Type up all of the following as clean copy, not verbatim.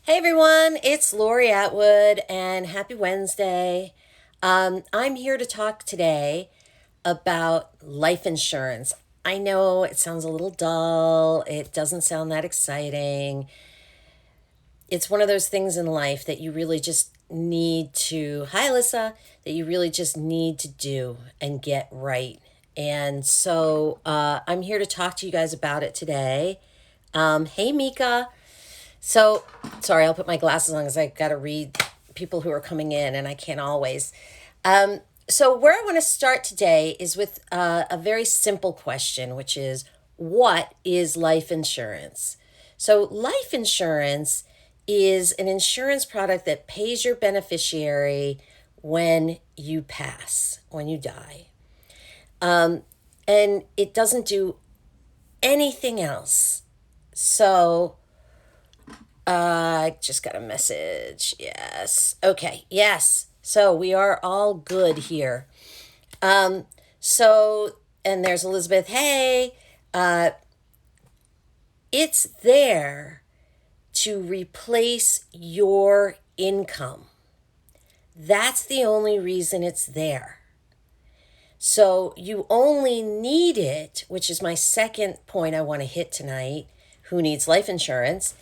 Hey everyone, it's Lori Atwood and happy Wednesday. I'm here to talk today about life insurance. I know it sounds a little dull, it doesn't sound that exciting. It's one of those things in life that you really just need to, hi Alyssa, that you really just need to do and get right. And so I'm here to talk to you guys about it today. Hey Mika. So, sorry, I'll put my glasses on because I got to read people who are coming in and I can't always. So, where I want to start today is with a very simple question, which is what is life insurance? So, life insurance is an insurance product that pays your beneficiary when you pass, when you die. And it doesn't do anything else. So, I just got a message. Yes. Okay. Yes. So we are all good here. So, and there's Elizabeth. Hey, it's there to replace your income. That's the only reason it's there. So you only need it, which is my second point I want to hit tonight. Who needs life insurance?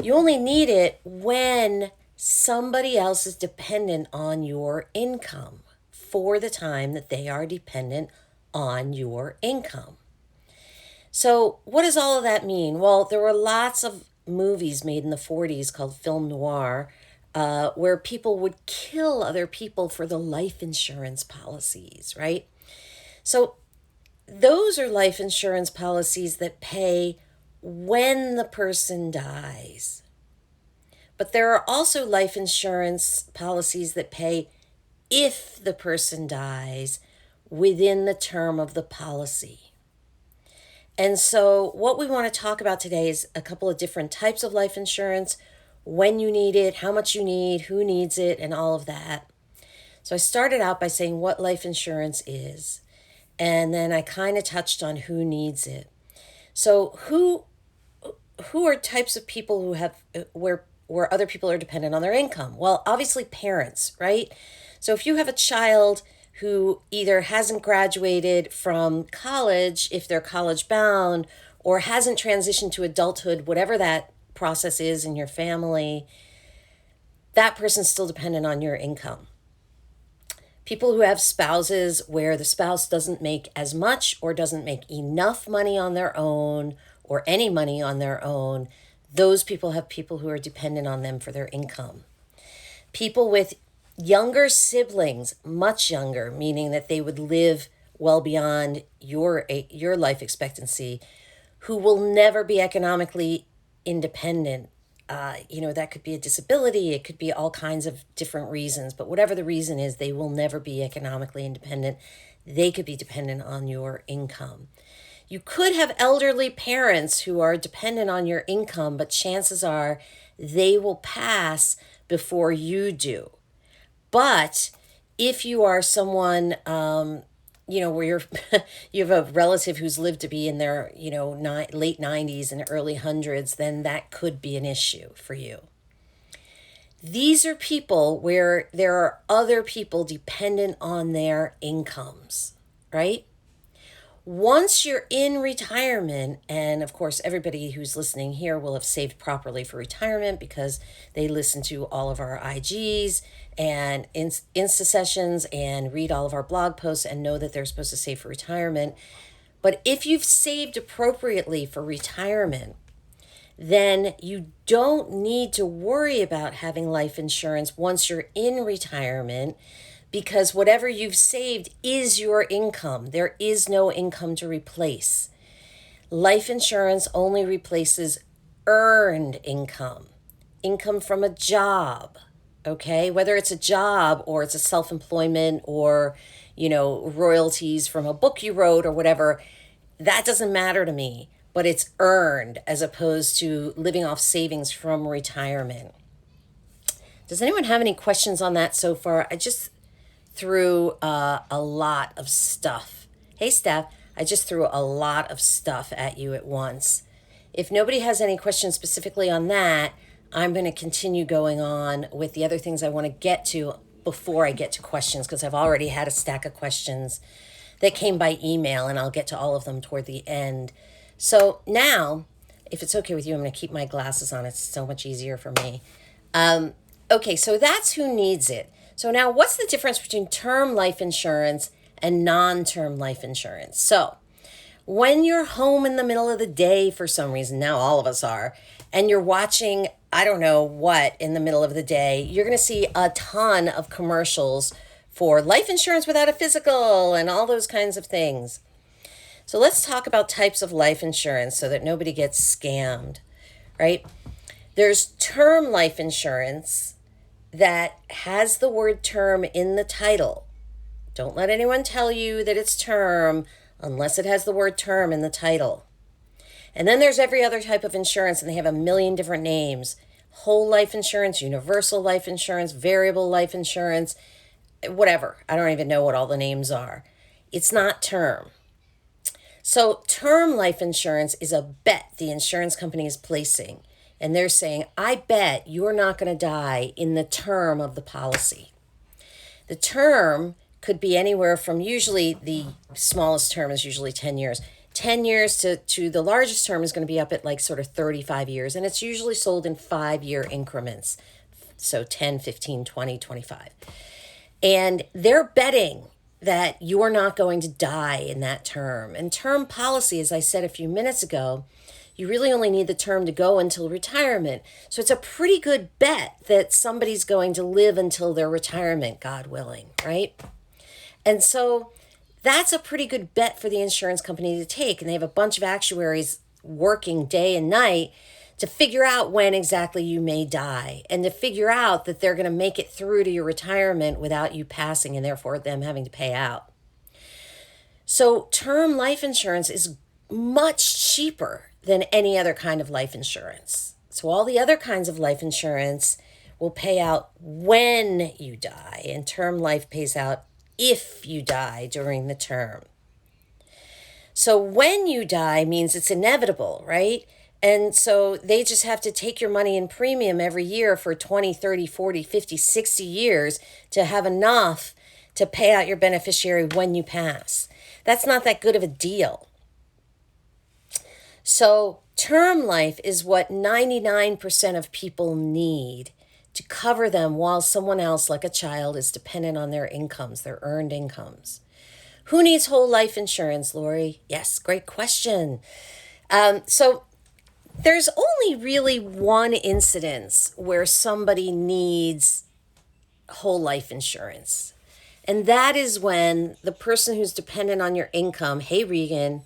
You only need it when somebody else is dependent on your income for the time that they are dependent on your income. So, what does all of that mean? Well, there were lots of movies made in the 40s called film noir where people would kill other people for the life insurance policies, right? So, those are life insurance policies that pay when the person dies. But there are also life insurance policies that pay if the person dies within the term of the policy. And so, what we want to talk about today is a couple of different types of life insurance, when you need it, how much you need, who needs it, and all of that. So, I started out by saying what life insurance is, and then I kind of touched on who needs it. So, who are types of people who have where other people are dependent on their income? Well, obviously parents, right? So if you have a child who either hasn't graduated from college, if they're college bound, or hasn't transitioned to adulthood, whatever that process is in your family, that person's still dependent on your income. People who have spouses where the spouse doesn't make as much or doesn't make enough money on their own or any money on their own, those people have people who are dependent on them for their income. People with younger siblings, much younger, meaning that they would live well beyond your life expectancy, who will never be economically independent. That could be a disability, it could be all kinds of different reasons, but whatever the reason is, they will never be economically independent. They could be dependent on your income. You could have elderly parents who are dependent on your income, but chances are they will pass before you do. But if you are someone, where you're, you have a relative who's lived to be in their, late 90s and early hundreds, then that could be an issue for you. These are people where there are other people dependent on their incomes, right? Once you're in retirement, and of course, everybody who's listening here will have saved properly for retirement because they listen to all of our IGs and Insta sessions and read all of our blog posts and know that they're supposed to save for retirement. But if you've saved appropriately for retirement, then you don't need to worry about having life insurance once you're in retirement because whatever you've saved is your income. There is no income to replace. Life insurance only replaces earned income, income from a job, okay? Whether it's a job or it's a self-employment or, royalties from a book you wrote or whatever, that doesn't matter to me, but it's earned as opposed to living off savings from retirement. Does anyone have any questions on that so far? I just threw a lot of stuff. Hey, Steph, I just threw a lot of stuff at you at once. If nobody has any questions specifically on that, I'm going to continue going on with the other things I want to get to before I get to questions, because I've already had a stack of questions that came by email, and I'll get to all of them toward the end. So now, if it's okay with you, I'm going to keep my glasses on. It's so much easier for me. Okay, so that's who needs it. So now, what's the difference between term life insurance and non-term life insurance? So when you're home in the middle of the day for some reason, now all of us are, and you're watching, I don't know what, in the middle of the day, you're going to see a ton of commercials for life insurance without a physical and all those kinds of things. So let's talk about types of life insurance so that nobody gets scammed, right? There's term life insurance that has the word term in the title. Don't let anyone tell you that it's term unless it has the word term in the title. And then there's every other type of insurance, and they have a million different names. Whole life insurance, universal life insurance, variable life insurance, whatever. I don't even know what all the names are. It's not term. So term life insurance is a bet the insurance company is placing. And they're saying, I bet you're not going to die in the term of the policy. The term could be anywhere from, usually the smallest term is usually 10 years. 10 years to the largest term is going to be up at like sort of 35 years. And it's usually sold in 5-year increments. So 10, 15, 20, 25. And they're betting that you're not going to die in that term. And term policy, as I said a few minutes ago, you really only need the term to go until retirement. So it's a pretty good bet that somebody's going to live until their retirement, God willing, right? And so that's a pretty good bet for the insurance company to take. And they have a bunch of actuaries working day and night to figure out when exactly you may die, and to figure out that they're going to make it through to your retirement without you passing, and therefore them having to pay out. So term life insurance is much cheaper than any other kind of life insurance. So all the other kinds of life insurance will pay out when you die, and term life pays out if you die during the term. So when you die means it's inevitable, right? And so they just have to take your money in premium every year for 20, 30, 40, 50, 60 years to have enough to pay out your beneficiary when you pass. That's not that good of a deal. So term life is what 99% of people need to cover them while someone else, like a child, is dependent on their incomes, their earned incomes. Who needs whole life insurance, Lori? Yes, great question. So there's only really one incidence where somebody needs whole life insurance. And that is when the person who's dependent on your income, hey, Regan,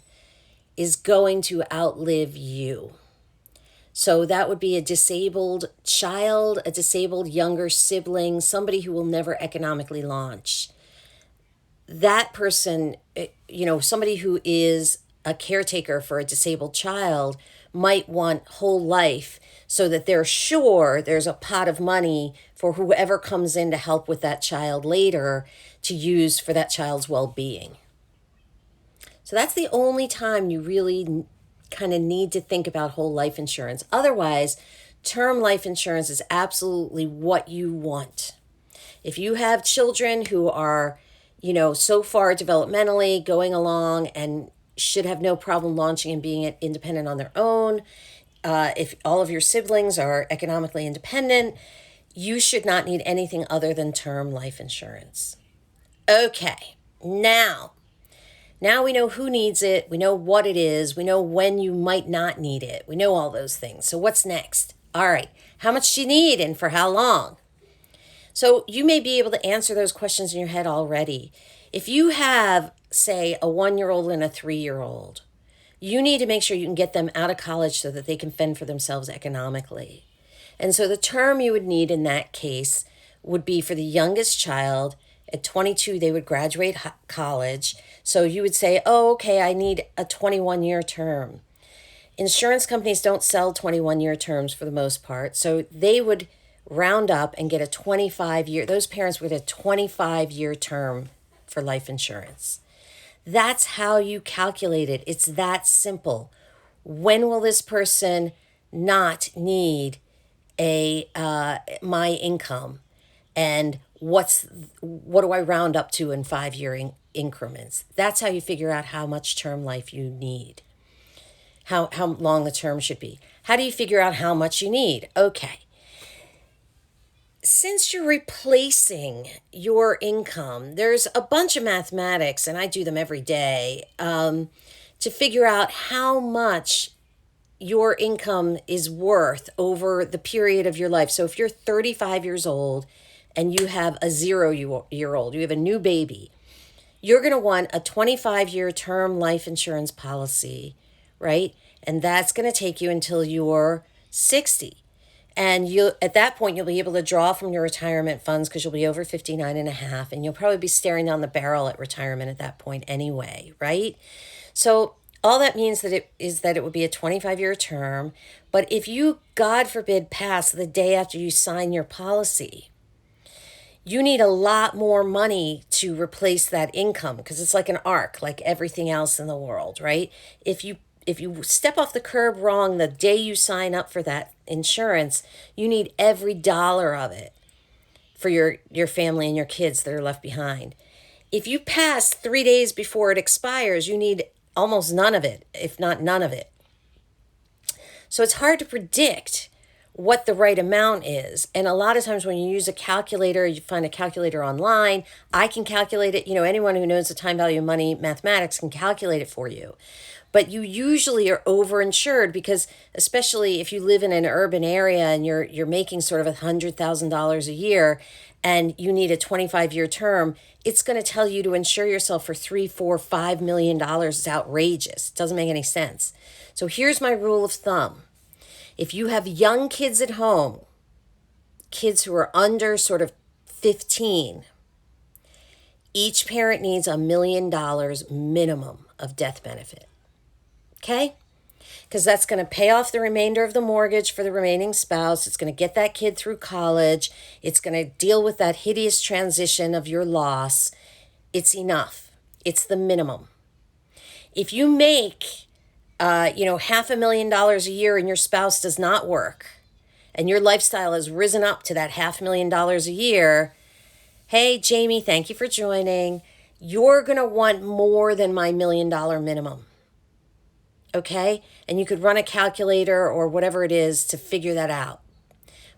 is going to outlive you. So that would be a disabled child, a disabled younger sibling, somebody who will never economically launch. That person, somebody who is a caretaker for a disabled child might want whole life so that they're sure there's a pot of money for whoever comes in to help with that child later to use for that child's well-being. So that's the only time you really kind of need to think about whole life insurance. Otherwise, term life insurance is absolutely what you want. If you have children who are, so far developmentally going along and should have no problem launching and being independent on their own, if all of your siblings are economically independent, you should not need anything other than term life insurance. Okay, now we know who needs it, we know what it is, we know when you might not need it, we know all those things. So what's next? All right, how much do you need and for how long? So you may be able to answer those questions in your head already. If you have, say, a 1-year-old and a 3-year-old, you need to make sure you can get them out of college so that they can fend for themselves economically. And so the term you would need in that case would be for the youngest child. At 22, they would graduate college. So you would say, okay, I need a 21-year term. Insurance companies don't sell 21-year terms for the most part. So they would round up and get a 25-year, those parents would get a 25-year term for life insurance. That's how you calculate it. It's that simple. When will this person not need my income, and what do I round up to in 5 year increments. That's how you figure out how much term life you need, how long the term should be. How do you figure out how much you need? Okay. Since you're replacing your income, there's a bunch of mathematics, and I do them every day, to figure out how much your income is worth over the period of your life. So if you're 35 years old and you have a 0 year old, you have a new baby, you're going to want a 25-year term life insurance policy, right? And that's going to take you until you're 60. And you at that point, you'll be able to draw from your retirement funds because you'll be over 59 and a half, and you'll probably be staring down the barrel at retirement at that point anyway, right? So all that means that it would be a 25-year term. But if you, God forbid, pass the day after you sign your policy, you need a lot more money to replace that income, because it's like an arc, like everything else in the world, right? If you step off the curb wrong the day you sign up for that insurance, you need every dollar of it for your family and your kids that are left behind. If you pass 3 days before it expires, you need almost none of it, if not none of it. So it's hard to predict what the right amount is. And a lot of times when you use a calculator, you find a calculator online. I can calculate it. Anyone who knows the time value of money mathematics can calculate it for you. But you usually are overinsured because, especially if you live in an urban area and you're making sort of $100,000 a year and you need a 25-year term, it's going to tell you to insure yourself for $3, $4, $5 million. It's outrageous. It doesn't make any sense. So here's my rule of thumb. If you have young kids at home, kids who are under sort of 15, each parent needs $1 million minimum of death benefit. Okay? Because that's going to pay off the remainder of the mortgage for the remaining spouse. It's going to get that kid through college. It's going to deal with that hideous transition of your loss. It's enough. It's the minimum. If you make, $500,000 a year and your spouse does not work, and your lifestyle has risen up to that $500,000 a year, hey, Jamie, thank you for joining. You're going to want more than my $1 million minimum. Okay? And you could run a calculator or whatever it is to figure that out.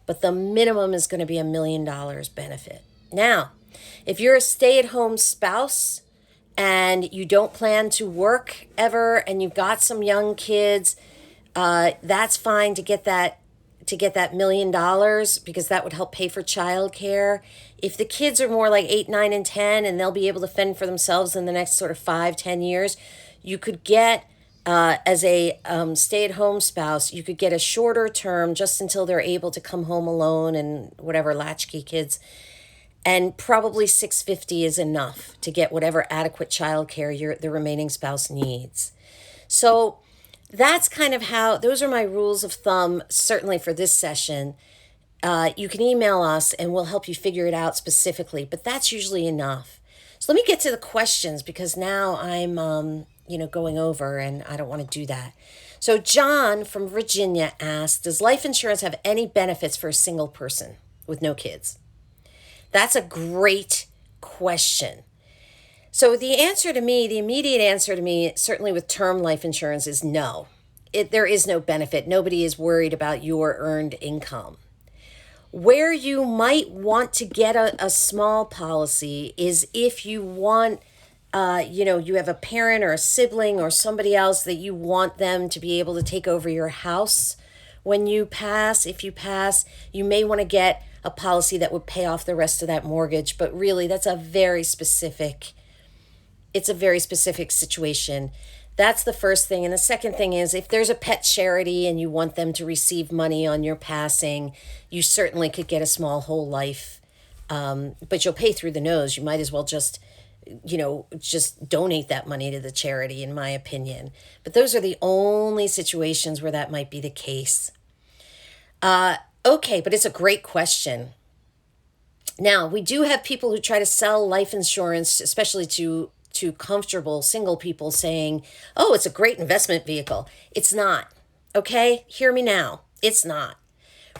But the minimum is going to be $1 million benefit. Now, if you're a stay-at-home spouse and you don't plan to work ever and you've got some young kids, that's fine to get that $1 million because that would help pay for childcare. If the kids are more like 8, 9, and 10 and they'll be able to fend for themselves in the next sort of 5, 10 years, you could get as a stay-at-home spouse, you could get a shorter term just until they're able to come home alone and whatever, latchkey kids. And probably $650 is enough to get whatever adequate childcare the remaining spouse needs. So that's kind of those are my rules of thumb, certainly for this session. You can email us and we'll help you figure it out specifically, but that's usually enough. So let me get to the questions because now I'm going over and I don't want to do that. So John from Virginia asked, does life insurance have any benefits for a single person with no kids? That's a great question. So the immediate answer to me, certainly with term life insurance, is no. There is no benefit. Nobody is worried about your earned income. Where you might want to get a small policy is if you want you have a parent or a sibling or somebody else that you want them to be able to take over your house when you pass. If you pass, you may want to get a policy that would pay off the rest of that mortgage, but really it's a very specific situation. That's the first thing. And the second thing is if there's a pet charity and you want them to receive money on your passing, you certainly could get a small whole life, but you'll pay through the nose. You might as well just donate that money to the charity, in my opinion. But those are the only situations where that might be the case. Okay, but it's a great question. Now, we do have people who try to sell life insurance, especially to comfortable single people, saying, oh, it's a great investment vehicle. It's not. Okay? Hear me now. It's not.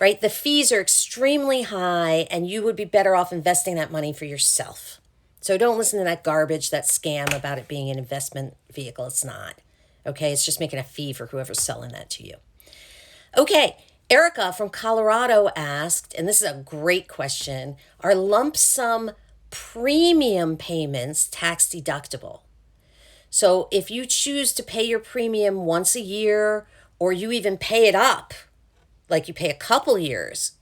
right? The fees are extremely high, and you would be better off investing that money for yourself. So don't listen to that garbage, that scam about it being an investment vehicle. It's not. Okay, it's just making a fee for whoever's selling that to you. Okay, Erica from Colorado asked, and this is a great question, are lump sum premium payments tax deductible? So if you choose to pay your premium once a year, or you even pay it up, like you pay a couple years,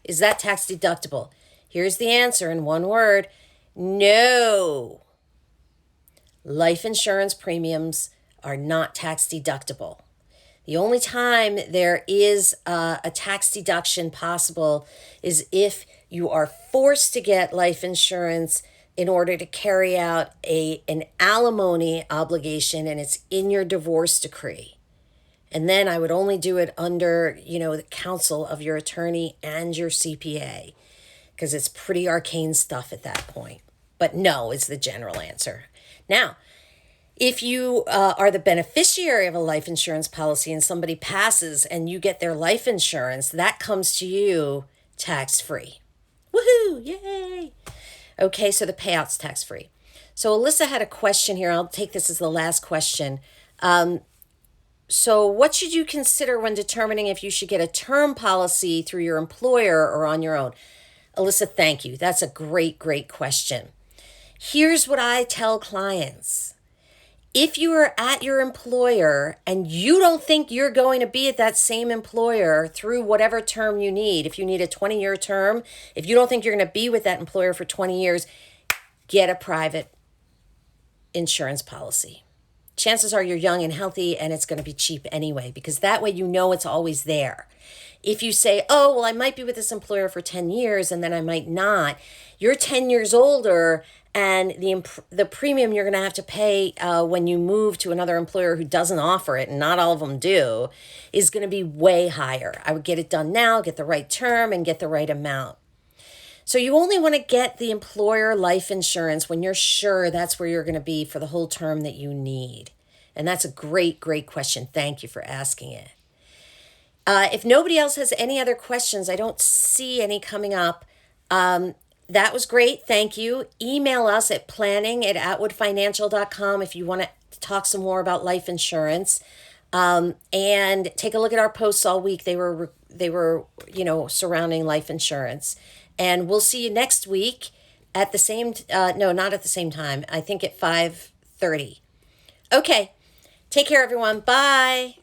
is that tax deductible? Here's the answer in one word: no. Life insurance premiums are not tax deductible. The only time there is a tax deduction possible is if you are forced to get life insurance in order to carry out an alimony obligation, and it's in your divorce decree. And then I would only do it under, the counsel of your attorney and your CPA, because it's pretty arcane stuff at that point. But no is the general answer. Now, if you are the beneficiary of a life insurance policy and somebody passes and you get their life insurance, that comes to you tax-free. Woohoo! Yay! Okay, so the payout's tax-free. So Alyssa had a question here. I'll take this as the last question. So what should you consider when determining if you should get a term policy through your employer or on your own? Alyssa, thank you. That's a great, great question. Here's what I tell clients. If you are at your employer and you don't think you're going to be at that same employer through whatever term you need, if you need a 20-year term, if you don't think you're going to be with that employer for 20 years, get a private insurance policy. Chances are you're young and healthy, and it's going to be cheap anyway, because that way it's always there. If you say, oh, well, I might be with this employer for 10 years and then I might not, you're 10 years older, and the premium you're going to have to pay when you move to another employer who doesn't offer it, and not all of them do, is going to be way higher. I would get it done now, get the right term, and get the right amount. So you only want to get the employer life insurance when you're sure that's where you're going to be for the whole term that you need. And that's a great, great question. Thank you for asking it. If nobody else has any other questions, I don't see any coming up. That was great. Thank you. Email us at planning@atwoodfinancial.com if you want to talk some more about life insurance. And take a look at our posts all week. They were surrounding life insurance. And we'll see you next week at the same, no, not at the same time. I think at 5:30. Okay. Take care, everyone. Bye.